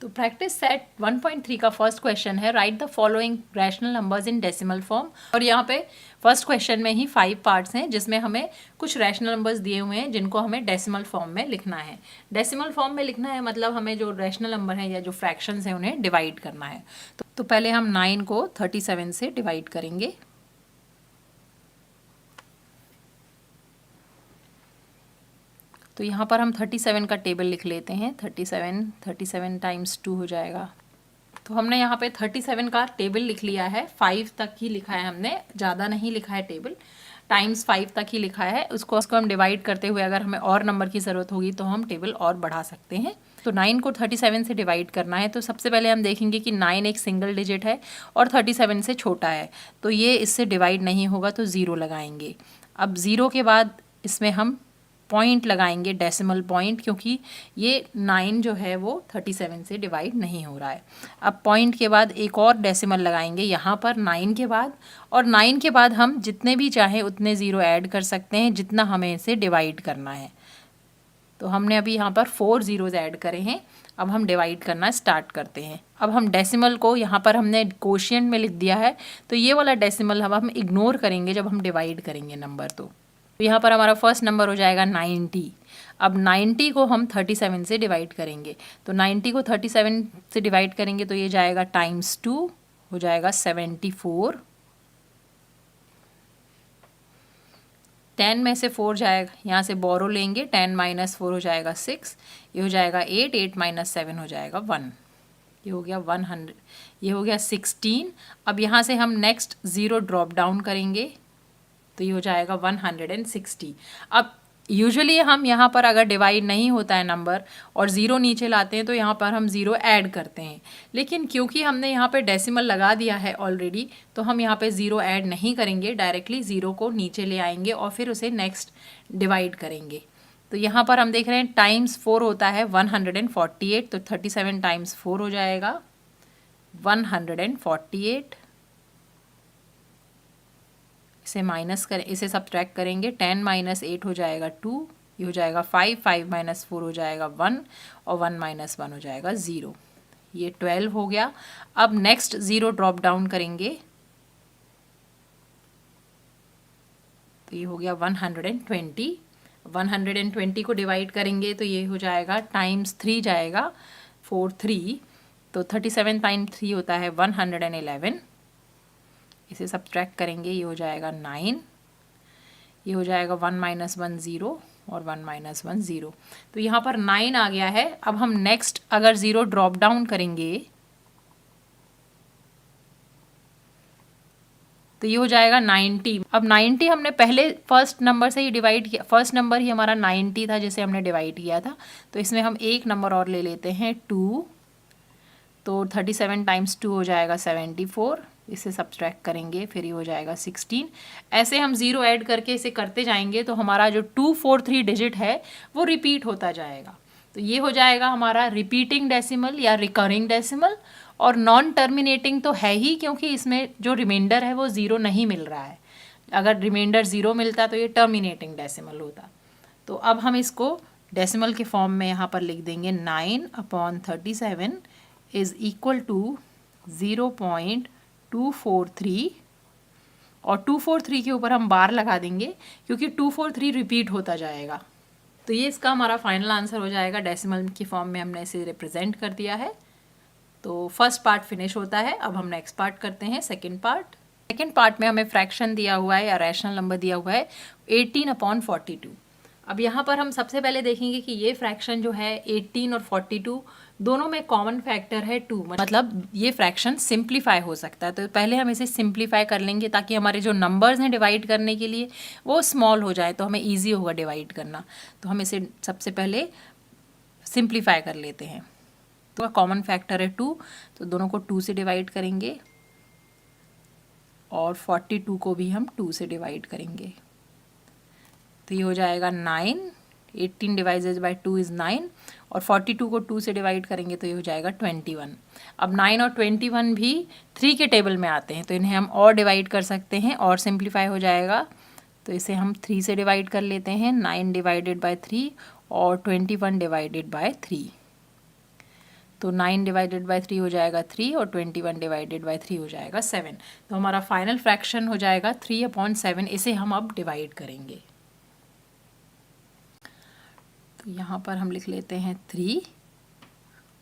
तो practice set 1.3 का first question है, right the following rational numbers in decimal form. और यहाँ पे फर्स्ट क्वेश्चन में ही 5 पार्ट्स हैं जिसमें हमें कुछ रैशनल नंबर्स दिए हुए हैं जिनको हमें डेसिमल फॉर्म में लिखना है। डेसिमल फॉर्म में लिखना है मतलब हमें जो रैशनल नंबर हैं या जो फ्रैक्शंस हैं उन्हें डिवाइड करना है। तो पहले हम 9 को 37 से डिवाइड करेंगे। तो यहाँ पर हम 37 का टेबल लिख लेते हैं। 37 टाइम्स 2 हो जाएगा। तो हमने यहाँ पे 37 का टेबल लिख लिया है। 5 तक ही लिखा है हमने, ज़्यादा नहीं लिखा है टेबल, टाइम्स 5 तक ही लिखा है। उसको हम डिवाइड करते हुए अगर हमें और नंबर की ज़रूरत होगी तो हम टेबल और बढ़ा सकते हैं। तो 9 को 37 से डिवाइड करना है। तो सबसे पहले हम देखेंगे कि 9 एक सिंगल डिजिट है और 37 से छोटा है, तो ये इससे डिवाइड नहीं होगा, तो 0 लगाएंगे। अब 0 के बाद इसमें हम पॉइंट लगाएंगे, डेसिमल पॉइंट, क्योंकि ये 9 जो है वो 37 से डिवाइड नहीं हो रहा है। अब पॉइंट के बाद एक और डेसिमल लगाएंगे यहाँ पर 9 के बाद, और 9 के बाद हम जितने भी चाहें उतने 0 ऐड कर सकते हैं जितना हमें इसे डिवाइड करना है। तो हमने अभी यहाँ पर 4 ज़ीरोज़ ऐड करे हैं। अब हम डिवाइड करना स्टार्ट करते हैं। अब हम डेसिमल को यहाँ पर हमने कोशिएंट में लिख दिया है, तो ये वाला डेसिमल हम इग्नोर करेंगे जब हम डिवाइड करेंगे नंबर। तो यहाँ पर हमारा फर्स्ट नंबर हो जाएगा 90। अब 90 को हम 37 से डिवाइड करेंगे। तो 90 को 37 से डिवाइड करेंगे तो ये जाएगा टाइम्स 2, हो जाएगा 74। 10 में से 4 जाएगा, यहाँ से बोरो लेंगे, 10 माइनस 4 हो जाएगा 6, ये हो जाएगा 8, 8 माइनस 7 हो जाएगा 1, ये हो गया 100, ये हो गया 16। अब यहाँ से हम नेक्स्ट 0 ड्रॉप डाउन करेंगे तो ये हो जाएगा 160। अब यूजुअली हम यहाँ पर अगर डिवाइड नहीं होता है नंबर और 0 नीचे लाते हैं तो यहाँ पर हम 0 ऐड करते हैं, लेकिन क्योंकि हमने यहाँ पे डेसिमल लगा दिया है ऑलरेडी, तो हम यहाँ पे 0 ऐड नहीं करेंगे, डायरेक्टली 0 को नीचे ले आएंगे और फिर उसे नेक्स्ट डिवाइड करेंगे। तो यहाँ पर हम देख रहे हैं टाइम्स 4 होता है 148, तो 37 टाइम्स 4 हो जाएगा 148। इसे माइनस करें, इसे सब्ट्रैक्ट करेंगे, 10 माइनस 8 हो जाएगा 2, ये हो जाएगा 5, 5 माइनस 4 हो जाएगा 1, और 1 माइनस 1 हो जाएगा 0, ये 12 हो गया। अब नेक्स्ट 0 ड्रॉप डाउन करेंगे तो ये हो गया 120। 120 को डिवाइड करेंगे तो ये हो जाएगा टाइम्स 3 जाएगा 4, 3, तो 37 टाइम्स 3 होता है 111। इसे सब्ट्रैक्ट करेंगे, ये हो जाएगा 9, ये हो जाएगा 1 माइनस 1 0 और 1 माइनस 1 0, तो यहाँ पर 9 आ गया है। अब हम नेक्स्ट अगर 0 ड्रॉप डाउन करेंगे तो ये हो जाएगा 90। अब 90 हमने पहले फर्स्ट नंबर से ही डिवाइड किया, फर्स्ट नंबर ही हमारा 90 था जिसे हमने डिवाइड किया था, तो इसमें हम एक नंबर और ले लेते हैं 2, तो 37 टाइम्स 2 हो जाएगा 74, इसे सब्ट्रैक्ट करेंगे, फिर ये हो जाएगा 16। ऐसे हम 0 ऐड करके इसे करते जाएंगे तो हमारा जो 243 डिजिट है वो रिपीट होता जाएगा। तो ये हो जाएगा हमारा रिपीटिंग डेसिमल या रिकरिंग डेसिमल। और नॉन टर्मिनेटिंग तो है ही, क्योंकि इसमें जो रिमाइंडर है वो 0 नहीं मिल रहा है। अगर रिमाइंडर 0 मिलता तो ये टर्मिनेटिंग डेसिमल होता। तो अब हम इसको डेसिमल के फॉर्म में यहाँ पर लिख देंगे 9/37 इज इक्वल टू 0.243, और 243 के ऊपर हम बार लगा देंगे क्योंकि 243 रिपीट होता जाएगा। तो ये इसका हमारा फाइनल आंसर हो जाएगा। डेसिमल की फॉर्म में हमने इसे रिप्रेजेंट कर दिया है। तो फर्स्ट पार्ट फिनिश होता है। अब हम नेक्स्ट पार्ट करते हैं, सेकेंड पार्ट। सेकेंड पार्ट में हमें फ्रैक्शन दिया हुआ है या रैशनल नंबर दिया हुआ है 18/42। अब यहाँ पर हम सबसे पहले देखेंगे कि ये फ्रैक्शन जो है 18 और 42 दोनों में कॉमन फैक्टर है 2, मतलब ये फ्रैक्शन सिंप्लीफाई हो सकता है। तो पहले हम इसे सिंप्लीफाई कर लेंगे ताकि हमारे जो नंबर्स हैं डिवाइड करने के लिए वो स्मॉल हो जाए, तो हमें ईजी होगा डिवाइड करना। तो हम इसे सबसे पहले सिंप्लीफाई कर लेते हैं। तो कॉमन फैक्टर है 2, तो दोनों को 2 से डिवाइड करेंगे और 42 को भी हम 2 से डिवाइड करेंगे। तो ये हो जाएगा 9, 18 डिवाइडेड बाय 2 इज़ 9, और 42 को 2 से डिवाइड करेंगे तो ये हो जाएगा 21। अब 9 और 21 भी 3 के टेबल में आते हैं, तो इन्हें हम और डिवाइड कर सकते हैं और सिंप्लीफाई हो जाएगा। तो इसे हम 3 से डिवाइड कर लेते हैं, 9 डिवाइडेड बाय 3 और 21 डिवाइडेड बाय 3। तो 9 डिवाइडेड बाय 3 हो जाएगा 3 और 21 डिवाइडेड बाय 3 हो जाएगा 7। तो हमारा फाइनल फ्रैक्शन हो जाएगा 3/7। इसे हम अब डिवाइड करेंगे। तो यहाँ पर हम लिख लेते हैं 3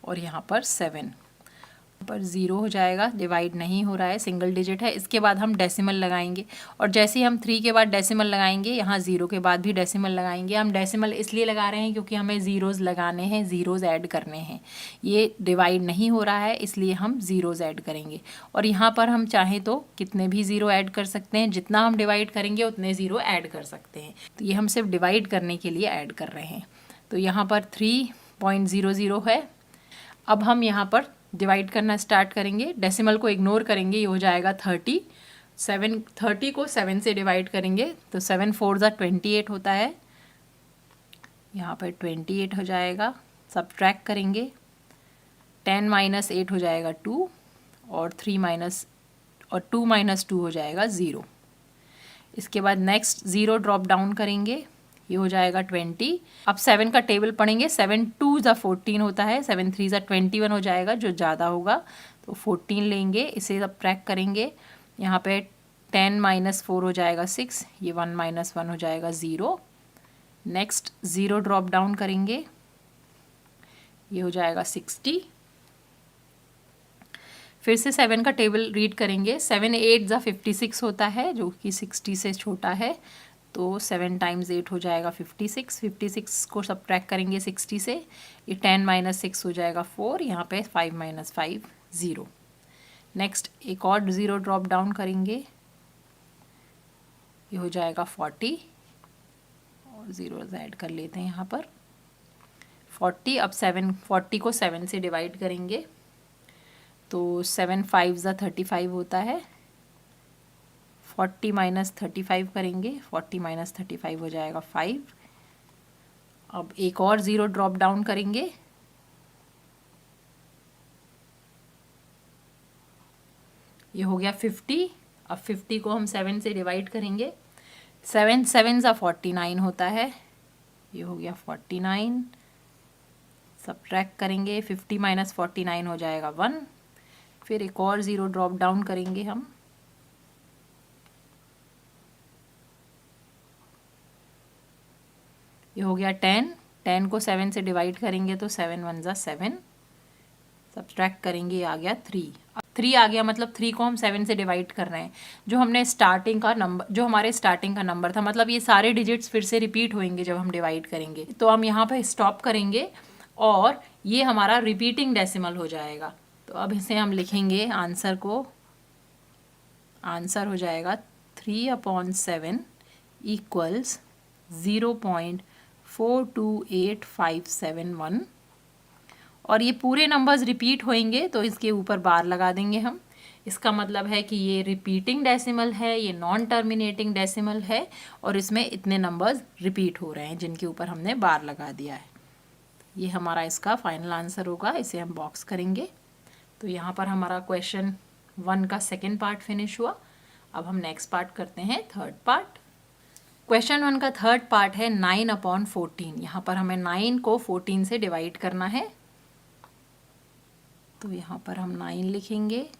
और यहाँ पर 7 पर 0 हो जाएगा, डिवाइड नहीं हो रहा है, सिंगल डिजिट है। इसके बाद हम डेसिमल लगाएंगे और जैसे ही हम 3 के बाद डेसिमल लगाएंगे, यहाँ 0 के बाद भी डेसिमल लगाएंगे। हम डेसिमल इसलिए लगा रहे हैं क्योंकि हमें ज़ीरोज़ लगाने हैं, ज़ीरोज़ ऐड करने हैं। ये डिवाइड नहीं हो रहा है इसलिए हम ज़ीरोज़ ऐड करेंगे। और यहाँ पर हम चाहें तो कितने भी ज़ीरो ऐड कर सकते हैं, जितना हम डिवाइड करेंगे उतने ज़ीरो ऐड कर सकते हैं। तो ये हम सिर्फ डिवाइड करने के लिए ऐड कर रहे हैं। तो यहाँ पर 3.00 है। अब हम यहाँ पर डिवाइड करना स्टार्ट करेंगे, डेसिमल को इग्नोर करेंगे, ये हो जाएगा 30। 30 को 7 से डिवाइड करेंगे तो 7 4 ज़ा 28 होता है, यहाँ पर 28 हो जाएगा। सब्ट्रैक्ट करेंगे, 10 - 8 हो जाएगा 2 और 2 - 2 हो जाएगा 0। इसके बाद नेक्स्ट 0 ड्रॉप डाउन करेंगे, ये हो जाएगा 20। अब 7 का टेबल पढ़ेंगे, 7 2 ज़ा 14 होता है, 7 3 ज़ा 21 हो जाएगा, जो ज़्यादा होगा तो 14 लेंगे, इसे सब्ट्रैक्ट करेंगे। यहाँ पे 10 - 4 हो जाएगा 6, ये 1 - 1 हो जाएगा 0। नेक्स्ट 0 ड्रॉप डाउन करेंगे, ये हो जाएगा 60। फिर से 7 का टेबल रीड करेंगे, 7 8 ज़ा 56 होता है, जो कि 60 से छोटा है, तो 7 × 8 हो जाएगा 56। 56 को सब्ट्रैक्ट करेंगे 60 से, ये 10 - 6 हो जाएगा 4, यहाँ पे 5 - 5 0। नेक्स्ट एक और 0 ड्रॉप डाउन करेंगे, ये हो जाएगा 40 और 0 ऐड कर लेते हैं यहाँ पर 40। अब 40 को 7 से डिवाइड करेंगे तो 7 5 ज़ा 35 होता है, 40 - 35 करेंगे, 40 - 35 हो जाएगा 5। अब एक और 0 ड्रॉप डाउन करेंगे, ये हो गया 50। अब 50 को हम 7 से डिवाइड करेंगे, 7 7 ज़ा 49 होता है, ये हो गया 49। सब्ट्रैक्ट करेंगे, 50 - 49 हो जाएगा 1। फिर एक और 0 ड्रॉप डाउन करेंगे हम, ये हो गया 10। 10 को 7 से डिवाइड करेंगे तो 7 1 ज़ा 7। सब्ट्रैक्ट करेंगे, ये आ गया 3। 3 आ गया, मतलब 3 को हम 7 से डिवाइड कर रहे हैं। जो हमने स्टार्टिंग का नंबर, जो हमारे स्टार्टिंग का नंबर था, मतलब ये सारे डिजिट्स फिर से रिपीट होंगे जब हम डिवाइड करेंगे। तो हम यहाँ पर स्टॉप करेंगे और ये हमारा रिपीटिंग डेसिमल हो जाएगा। तो अब इसे हम लिखेंगे आंसर को, आंसर हो जाएगा 3/7 = 0.428571। और ये पूरे नंबर्स रिपीट होंगे तो इसके ऊपर बार लगा देंगे हम। इसका मतलब है कि ये रिपीटिंग डेसिमल है, ये नॉन टर्मिनेटिंग डेसिमल है और इसमें इतने नंबर्स रिपीट हो रहे हैं जिनके ऊपर हमने बार लगा दिया है। ये हमारा इसका फाइनल आंसर होगा। इसे हम बॉक्स करेंगे। तो यहाँ पर हमारा क्वेश्चन 1 का सेकेंड पार्ट फिनिश हुआ। अब हम नेक्स्ट पार्ट करते हैं, थर्ड पार्ट। क्वेश्चन 1 का थर्ड पार्ट है 9/14। यहाँ पर हमें 9 को 14 से डिवाइड करना है। तो यहाँ पर हम 9 लिखेंगे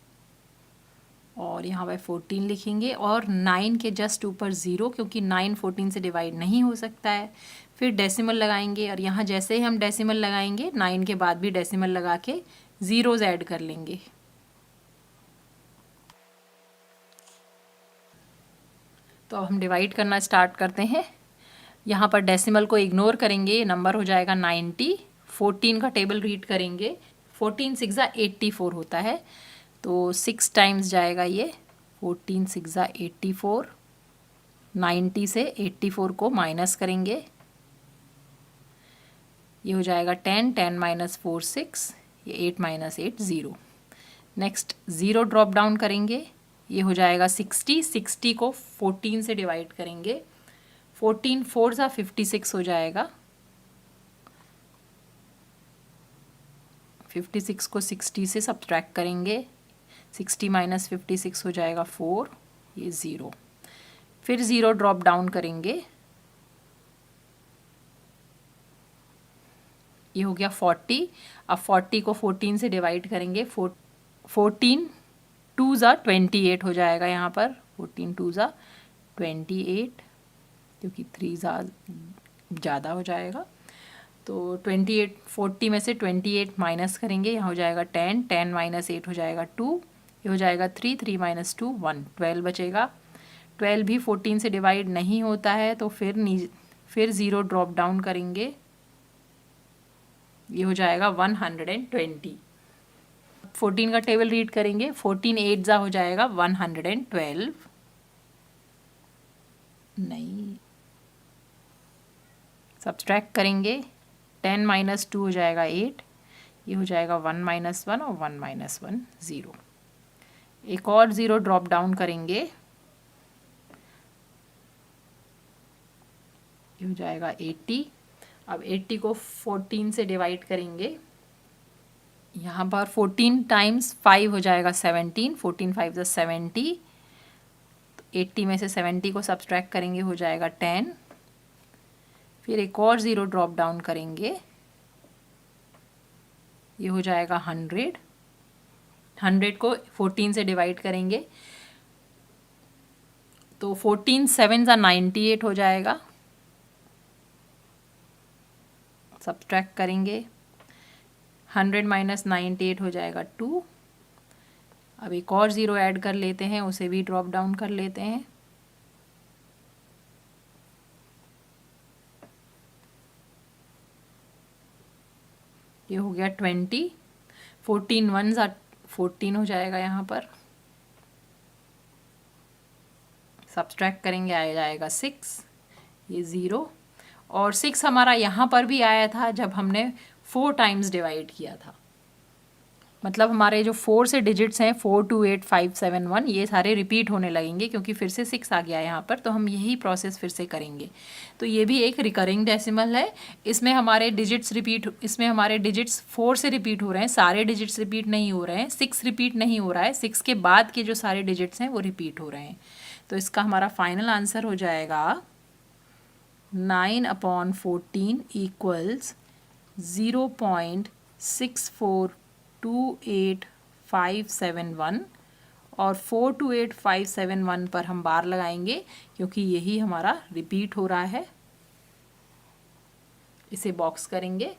और यहाँ पर 14 लिखेंगे और 9 के जस्ट ऊपर 0, क्योंकि 9 14 से डिवाइड नहीं हो सकता है। फिर डेसिमल लगाएंगे और यहाँ जैसे ही हम डेसिमल लगाएंगे 9 के बाद भी डेसिमल लगा के ज़ीरोज़ ऐड कर लेंगे। तो अब हम डिवाइड करना स्टार्ट करते हैं। यहाँ पर डेसिमल को इग्नोर करेंगे, नंबर हो जाएगा 90। 14 का टेबल रीड करेंगे, 14 6 ज़ा 84 होता है, तो 6 टाइम्स जाएगा ये, 14 6 ज़ा 84। 90 से 84 को माइनस करेंगे, ये हो जाएगा 10। 10 - 4 6, ये 8 - 8 0। नेक्स्ट 0 ड्रॉप डाउन करेंगे, ये हो जाएगा 60। 60 को 14 से डिवाइड करेंगे, 14 4 ज़ा 56 हो जाएगा। 56 को 60 से सब्ट्रैक्ट करेंगे, 60 - 56 हो जाएगा 4, ये 0। फिर 0 ड्रॉप डाउन करेंगे, ये हो गया 40। अब 40 को 14 से डिवाइड करेंगे, 14 2 ज़ा 28 हो जाएगा यहाँ पर, 14 2 ज़ा 28, क्योंकि 3 ज़्यादा हो जाएगा। तो 28, 40 में से 28 माइनस करेंगे, यहाँ हो जाएगा 10, 10 माइनस 8 हो जाएगा 2, ये हो जाएगा 3, 3 माइनस 2 1, 12 बचेगा। 12 भी 14 से डिवाइड नहीं होता है, तो फिर 0 ड्रॉप डाउन करेंगे, ये हो जाएगा 120। 14 का टेबल रीड करेंगे, 14 8 ज़ा हो जाएगा 112, नहीं सब्सट्रैक्ट करेंगे, 10 माइनस 2 हो जाएगा 8, ये हो जाएगा 1 माइनस 1 और 1 माइनस 1 0। एक और 0 ड्रॉप डाउन करेंगे, ये हो जाएगा 80। अब 80 को 14 से डिवाइड करेंगे, यहाँ पर 14 टाइम्स 5 हो जाएगा 17, 14 5 ज़ा 70, तो 80 में से 70 को सब्सट्रैक्ट करेंगे, हो जाएगा 10। फिर एक और 0 ड्रॉप डाउन करेंगे, ये हो जाएगा 100। 100 को 14 से डिवाइड करेंगे, तो 14 7 ज़ा 98 हो जाएगा, सब्सट्रैक्ट करेंगे, 100 माइनस 98 हो जाएगा 2। अब एक और 0 ऐड कर लेते हैं, उसे भी ड्रॉप डाउन कर लेते हैं, ये हो गया 20। 14 1 ज़ा 14 हो जाएगा यहाँ पर, सब्सट्रैक्ट करेंगे, आ जाएगा 6, ये 0। और 6 हमारा यहाँ पर भी आया था जब हमने 4 टाइम्स डिवाइड किया था, मतलब हमारे जो 4 से डिजिट्स हैं 4 2 8 5 7 1, ये सारे रिपीट होने लगेंगे क्योंकि फिर से 6 आ गया यहाँ पर, तो हम यही प्रोसेस फिर से करेंगे। तो ये भी एक रिकरिंग डेसिमल है, इसमें हमारे डिजिट्स 4 से रिपीट हो रहे हैं, सारे डिजिट्स रिपीट नहीं हो रहे हैं, 6 रिपीट नहीं हो रहा है, 6 के बाद के जो सारे डिजिट्स हैं वो रिपीट हो रहे हैं। तो इसका हमारा फाइनल आंसर हो जाएगा 9/14 इक्वल्स 0.628571, और 428571 पर हम बार लगाएंगे क्योंकि यही हमारा रिपीट हो रहा है। इसे बॉक्स करेंगे,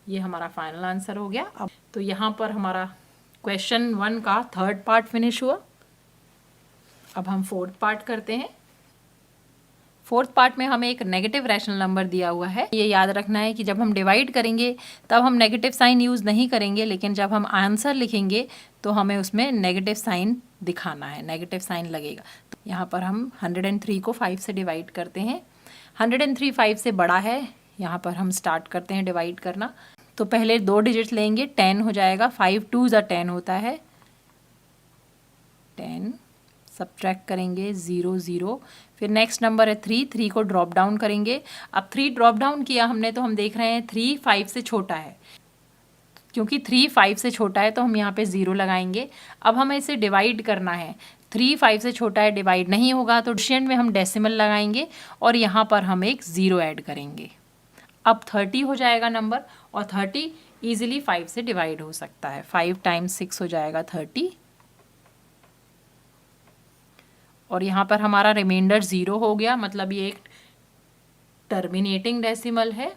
ये हमारा फाइनल आंसर हो गया। अब तो यहाँ पर हमारा क्वेश्चन 1 का 3rd पार्ट फिनिश हुआ। अब हम 4th पार्ट करते हैं। 4th पार्ट में हमें एक नेगेटिव रैशनल नंबर दिया हुआ है। ये याद रखना है कि जब हम डिवाइड करेंगे तब हम नेगेटिव साइन यूज़ नहीं करेंगे, लेकिन जब हम आंसर लिखेंगे तो हमें उसमें नेगेटिव साइन दिखाना है, नेगेटिव साइन लगेगा। तो यहाँ पर हम 103 को 5 से डिवाइड करते हैं। 103 5 से बड़ा है, यहाँ पर हम स्टार्ट करते हैं डिवाइड करना। तो पहले 2 डिजिट लेंगे, 10 हो जाएगा, 5 2 ज़ा 10 होता है, 10 सब्ट्रैक्ट करेंगे 0 0। फिर नेक्स्ट नंबर है 3, 3 को ड्रॉप डाउन करेंगे। अब 3 ड्रॉप डाउन किया हमने तो हम देख रहे हैं 3 5 से छोटा है, क्योंकि 3 5 से छोटा है तो हम यहाँ पे 0 लगाएंगे। अब हमें इसे डिवाइड करना है, 3 5 से छोटा है, डिवाइड नहीं होगा तो डिविजन में हम डेसिमल लगाएंगे और यहाँ पर हम एक 0 ऐड करेंगे। अब 30 हो जाएगा नंबर, और 30 ईजिली 5 से डिवाइड हो सकता है। 5 टाइम्स 6 हो जाएगा 30, और यहाँ पर हमारा रिमाइंडर 0 हो गया, मतलब ये एक टर्मिनेटिंग डेसिमल है।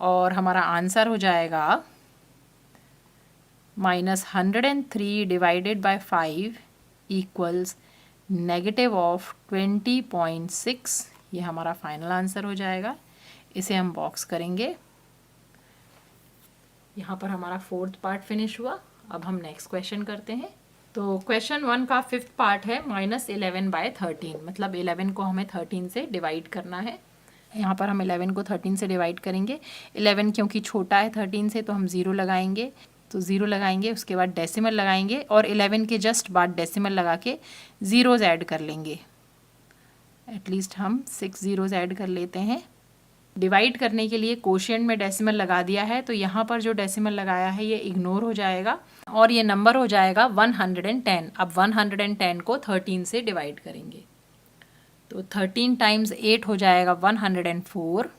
और हमारा आंसर हो जाएगा -103 डिवाइडेड बाय 5 इक्वल्स -20.6। ये हमारा फाइनल आंसर हो जाएगा। इसे हम बॉक्स करेंगे। यहाँ पर हमारा 4th पार्ट फिनिश हुआ। अब हम नेक्स्ट क्वेश्चन करते हैं। तो क्वेश्चन 1 का 5th पार्ट है -11/13, मतलब 11 को हमें 13 से डिवाइड करना है। यहाँ पर हम 11 को 13 से डिवाइड करेंगे। 11 क्योंकि छोटा है 13 से तो हम 0 लगाएंगे, तो 0 लगाएंगे, उसके बाद डेसिमल लगाएंगे और 11 के जस्ट बाद डेसिमल लगा के ज़ीरोज़ ऐड कर लेंगे। एटलीस्ट हम 6 ज़ीरोज़ ऐड कर लेते हैं। डिवाइड करने के लिए कोशिएंट में डेसिमल लगा दिया है, तो यहाँ पर जो डेसिमल लगाया है ये इग्नोर हो जाएगा और ये नंबर हो जाएगा 110। अब 110 को 13 से डिवाइड करेंगे, तो 13 टाइम्स 8 हो जाएगा 104,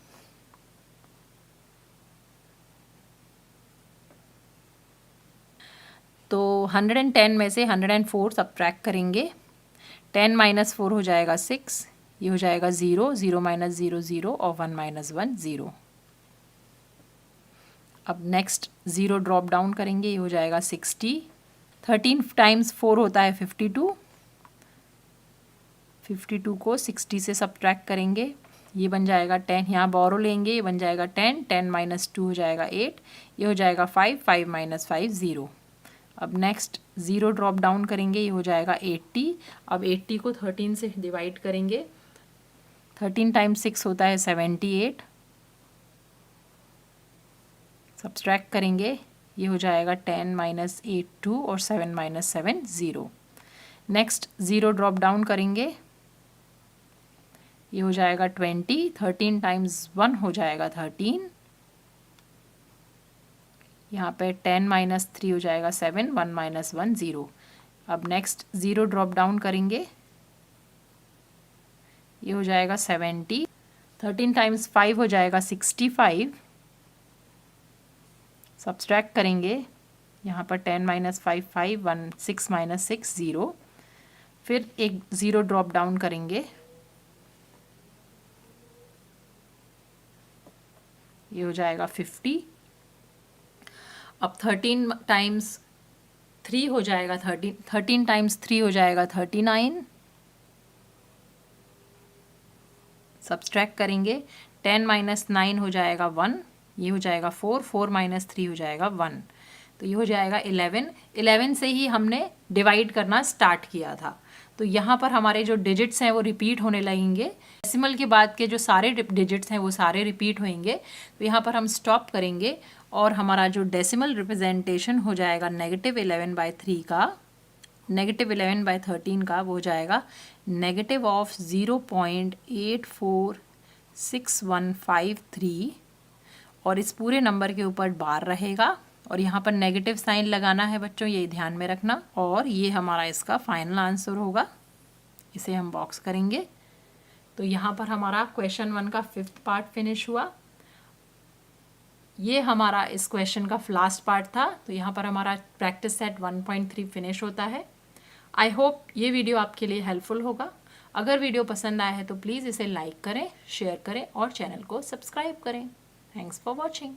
तो 110 में से 104 सब्ट्रैक्ट करेंगे, 10 माइनस 4 हो जाएगा 6, ये हो जाएगा 0, 0 माइनस 0 0 और 1 माइनस 1 0। अब नेक्स्ट 0 ड्रॉप डाउन करेंगे, ये हो जाएगा 60, 13 टाइम्स 4 होता है 52, 52 को 60 से सब्ट्रैक्ट करेंगे, ये बन जाएगा 10, यहाँ बोरो लेंगे, ये बन जाएगा 10, 10 माइनस 2 हो जाएगा 8, ये हो जाएगा 5, 5 माइनस 5 0। अब नेक्स्ट 0 ड्रॉप डाउन करेंगे, ये हो जाएगा 80, अब 80 को 13 से डिवाइड करेंगे, 13 टाइम्स 6 होता है 78, सब्ट्रैक्ट करेंगे, ये हो जाएगा 10 माइनस 8 2 और 7 माइनस 7 0। नेक्स्ट 0 ड्रॉप डाउन करेंगे, ये हो जाएगा 20, 13 टाइम्स 1 हो जाएगा 13, यहाँ पे 10 माइनस 3 हो जाएगा 7, 1 माइनस 1 0। अब नेक्स्ट 0 ड्रॉप डाउन करेंगे, ये हो जाएगा 70, 13 टाइम्स 5 हो जाएगा 65, सब्ट्रैक्ट करेंगे, यहाँ पर 10 माइनस 5 5, 1 6 माइनस 6 0। फिर एक 0 ड्रॉप डाउन करेंगे, ये हो जाएगा 50, अब 13 टाइम्स 3 हो जाएगा 13 टाइम्स 3 हो जाएगा 39, सब्ट्रैक्ट करेंगे, 10 माइनस 9 हो जाएगा 1, ये हो जाएगा 4, 4 माइनस 3 हो जाएगा 1, तो ये हो जाएगा 11। 11 से ही हमने डिवाइड करना स्टार्ट किया था, तो यहाँ पर हमारे जो डिजिट्स हैं वो रिपीट होने लगेंगे, डेसिमल के बाद के जो सारे डिजिट्स हैं वो सारे रिपीट होंगे। तो यहाँ पर हम स्टॉप करेंगे और हमारा जो डेसिमल रिप्रेजेंटेशन हो जाएगा -11/3 का, -11/13 का, वो हो जाएगा -0.846153 और इस पूरे नंबर के ऊपर बार रहेगा और यहाँ पर नेगेटिव साइन लगाना है बच्चों, ये ध्यान में रखना। और ये हमारा इसका फाइनल आंसर होगा, इसे हम बॉक्स करेंगे। तो यहाँ पर हमारा क्वेश्चन 1 का 5th पार्ट फिनिश हुआ। ये हमारा इस क्वेश्चन का लास्ट पार्ट था। तो यहाँ पर हमारा प्रैक्टिस सेट 1.3 फिनिश होता है। आई होप ये वीडियो आपके लिए हेल्पफुल होगा। अगर वीडियो पसंद आया है तो प्लीज़ इसे लाइक करें, शेयर करें और चैनल को सब्सक्राइब करें। Thanks for watching.